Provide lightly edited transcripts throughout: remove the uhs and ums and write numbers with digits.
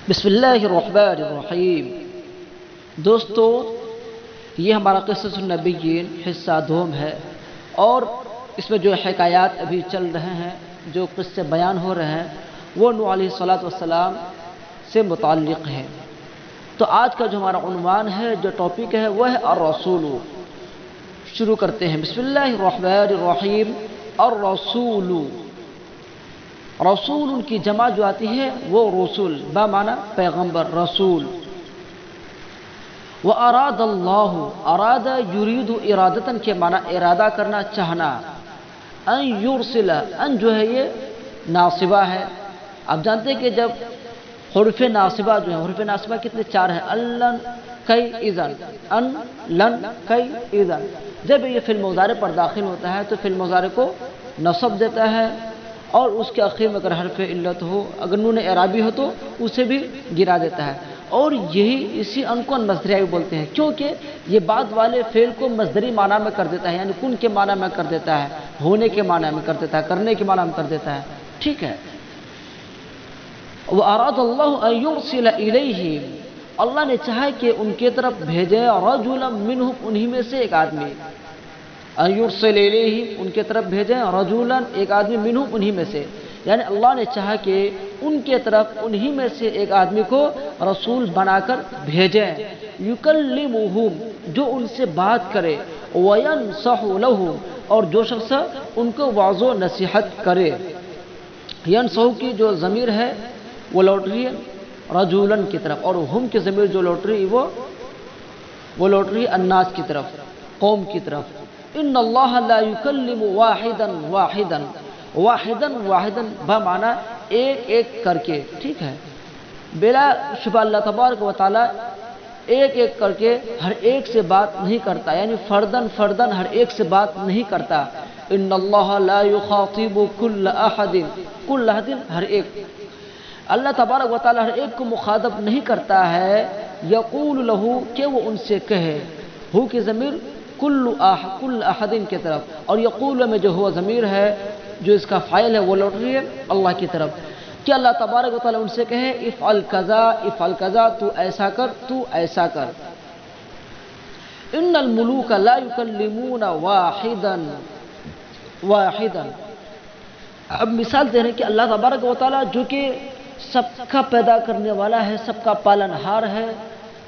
بسم اللہ الرحمن الرحیم۔ دوستو، یہ ہمارا قصص النبیین حصہ دوم ہے، اور اس میں جو حکایات ابھی چل رہے ہیں، جو قصے بیان ہو رہے ہیں، وہ نوح علیہ السلام سے متعلق ہیں۔ تو آج کا جو ہمارا عنوان ہے، جو ٹاپک ہے، وہ ہے الرسول۔ شروع کرتے ہیں۔ بسم اللہ الرحمن الرحیم۔ الرسول، رسول کی جمع جو آتی ہے وہ رسول، با معنی پیغمبر، رسول۔ وَأَرَادَ اللَّهُ، اراد یرید ارادتاً کے معنی ارادہ کرنا، چاہنا۔ ان یرسل، ان جو ہے یہ ناصبہ ہے۔ آپ جانتے ہیں کہ جب حروف ناصبہ جو ہیں، حروف ناصبہ کتنے؟ چار ہیں۔ لن، کئی، اذن۔ ان، لن، کئی، اذن۔ جب یہ فعل مضارع پر داخل ہوتا ہے تو فعل مضارع کو نصب دیتا ہے، اور اس کے آخر میں اگر حرف علت ہو، اگر نون اعرابی ہو تو اسے بھی گرا دیتا ہے۔ اور یہی اسی ان کو مصدریہ بولتے ہیں، کیونکہ یہ بعد والے فعل کو مصدری معنی میں کر دیتا ہے، یعنی کن کے معنی میں کر دیتا ہے، ہونے کے معنی میں کر دیتا ہے، کرنے کے معنی میں کر دیتا ہے۔ ٹھیک ہے۔ وَأَرَادَ اللَّهُ أَن يُرْسِلَ إِلَيْهِمْ، اللہ نے چاہا کہ ان کی طرف بھیجے رَجُلًا مِّنْهُمْ، انہی میں سے ایک آدمی۔ ان یرسل الیہم، ان کی طرف بھیجیں رجولا، ایک آدمی، منہم، انہی میں سے، یعنی اللہ نے چاہا کہ ان کے طرف انہی میں سے ایک آدمی کو رسول بنا کر بھیجیں۔ یکلمہم، جو ان سے بات کرے، وینصح لہم، اور جو شخص ان کو وعظ و نصیحت کرے۔ ینصح کی جو ضمیر ہے وہ لوٹ رہی ہے رجولن کی طرف، اور ہم کی ضمیر جو لوٹ رہی وہ لوٹ رہی ہے الناس کی طرف، قوم کی طرف۔ ان اللہ لا یکلم واحدا واحدا، واحدا واحدا بمعنی ایک ایک کر کے۔ ٹھیک ہے۔ بلا شبہ اللہ تبارک و تعالی ایک ایک کر کے ہر ایک سے بات نہیں کرتا، یعنی فردن فردن ہر ایک سے بات نہیں کرتا۔ ان اللہ لا یخاطب کل احد، کل احد ہر ایک، اللہ تبارک و تعالی ہر ایک کو مخاطب نہیں کرتا ہے۔ یقول له، کہ وہ ان سے کہے، ہو کی ضمیر کل احد کی طرف، اور یقول میں جو ہوا ضمیر ہے جو اس کا فاعل ہے وہ لوٹ رہی ہے اللہ کی طرف، کہ اللہ تبارک و تعالی ان سے کہے افعل کذا، افعل کذا، تو ایسا کر، تو ایسا کر۔ ان الملوک لا یکلمون واحدا واحدا، اب مثال دے رہے ہیں کہ اللہ تبارک و تعالی جو کہ سب کا پیدا کرنے والا ہے، سب کا پالن ہار ہے،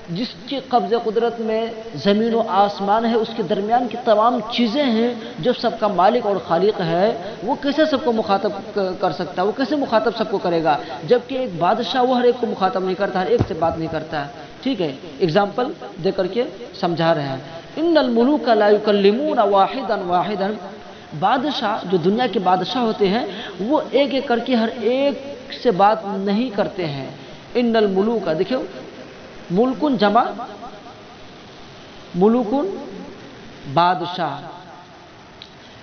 جس کے قبض قدرت میں زمین و آسمان ہے، اس کے درمیان کی تمام چیزیں ہیں، جو سب کا مالک اور خالق ہے، وہ کیسے سب کو مخاطب کر سکتا ہے؟ وہ کیسے مخاطب سب کو کرے گا؟ جبکہ ایک بادشاہ وہ ہر ایک کو مخاطب نہیں کرتا، ہر ایک سے بات نہیں کرتا ہے۔ ٹھیک ہے، اگزامپل دے کر کے سمجھا رہے ہیں۔ ان الملوک لا یکلمون واحدا واحدا، بادشاہ جو دنیا کے بادشاہ ہوتے ہیں وہ ایک ایک کر کے ہر ایک سے بات نہیں کرتے ہیں۔ ان الملوک، دیکھو ملکن جمع، ملوکن بادشاہ۔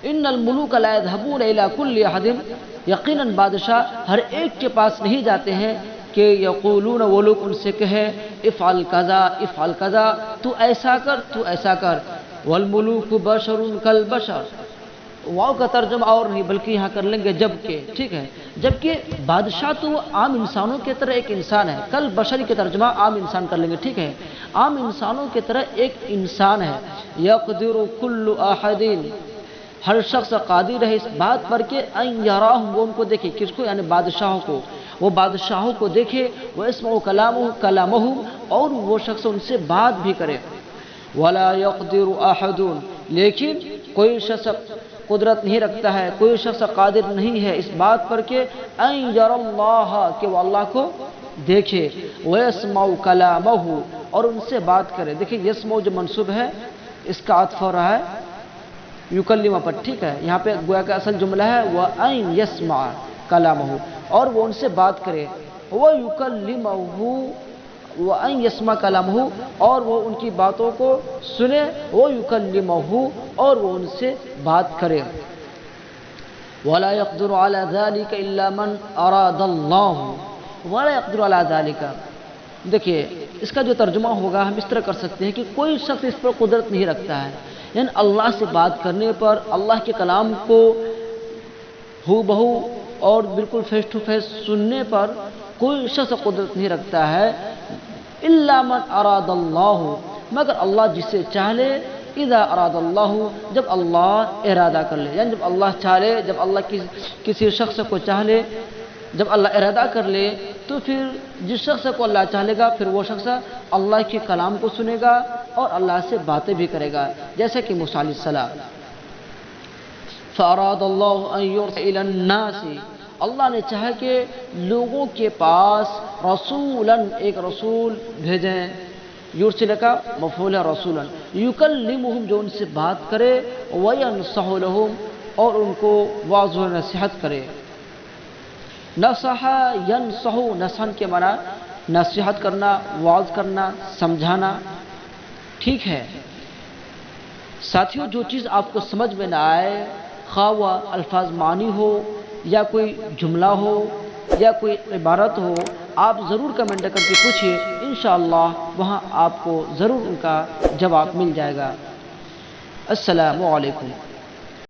ان الملوک لا يذهبون الى كل احد، یقیناً بادشاہ ہر ایک کے پاس نہیں جاتے ہیں کہ یقولون، وہ لوگ ان سے کہے افعل کذا، افعل کذا، تو ایسا کر، تو ایسا کر۔ والملوک بشر کالبشر، واو کا ترجمہ اور نہیں بلکہ یہاں کر لیں گے جبکہ۔ ٹھیک ہے، جبکہ بادشاہ تو عام انسانوں کی طرح ایک انسان ہے، کل بشری کے ترجمہ عام انسان کر لیں گے۔ ٹھیک ہے، عام انسانوں کی طرح ایک انسان ہے۔ یقدر کل احد، ہر شخص قادر ہے اس بات پر کہ ان یراہم، وہ ان کو دیکھے، کس کو؟ یعنی بادشاہوں کو، وہ بادشاہوں کو دیکھے، وہ اسمع کلامہ، اور وہ شخص ان سے بات بھی کرے۔ ولا یقدر احد، لیکن کوئی شخص قدرت نہیں رکھتا ہے، کوئی شخص قادر نہیں ہے اس بات پر کہ ان یر اللہ، کہ وہ اللہ کو دیکھے، ویسمع کلامہ، اور ان سے بات کرے۔ دیکھیں یسمع جو منصوب ہے اس کا عطف ہو رہا ہے یکلمہ پر۔ ٹھیک ہے، یہاں پہ گویا کہ اصل جملہ ہے وان یسمع کلامہ، اور وہ ان سے بات کرے، ویکلمہ، وان یسمع کلامہ، اور وہ ان کی باتوں کو سنے، ویکلمہ، اور وہ ان سے بات کرے۔ ولا يقدر على ذلك الا من اراد الله، ولا يقدر على ذلك، دیکھیے اس کا جو ترجمہ ہوگا ہم اس طرح کر سکتے ہیں کہ کوئی شخص اس پر قدرت نہیں رکھتا ہے، یعنی اللہ سے بات کرنے پر، اللہ کے کلام کو ہو بہو اور بالکل فیس ٹو فیس سننے پر کوئی شخص قدرت نہیں رکھتا ہے الا من اراد اللہ، مگر اللہ جسے چاہ لے، اذا اراد اللہ، جب اللہ ارادہ کر لے، یعنی جب اللہ چاہ لے، جب اللہ کسی شخص کو چاہ لے، جب اللہ ارادہ کر لے تو پھر جس شخص کو اللہ چاہ لے گا پھر وہ شخص اللہ کے کلام کو سنے گا اور اللہ سے باتیں بھی کرے گا، جیسے کہ موسیٰ علیہ السلام فَأَرَادَ اللَّهُ أَن يُرْسِلَ إِلَى النَّاسِ، اللہ نے چاہا کہ لوگوں کے پاس رسولاً، ایک رسول بھیجیں، یرسل کا مفعول ہے رسولاً، یکلمہم، جو ان سے بات کرے، وینصح لہم، اور ان کو واعظ و نصیحت کرے۔ نصح ینصح، نصحن کے معنی نصیحت کرنا، واعظ کرنا، سمجھانا، ٹھیک ہے۔ ساتھیوں جو چیز آپ کو سمجھ میں نہ آئے، خواہ وہ الفاظ معنی ہو یا کوئی جملہ ہو یا کوئی عبارت ہو، آپ ضرور کمنٹ کر کے پوچھیے، انشاءاللہ وہاں آپ کو ضرور ان کا جواب مل جائے گا۔ السلام علیکم۔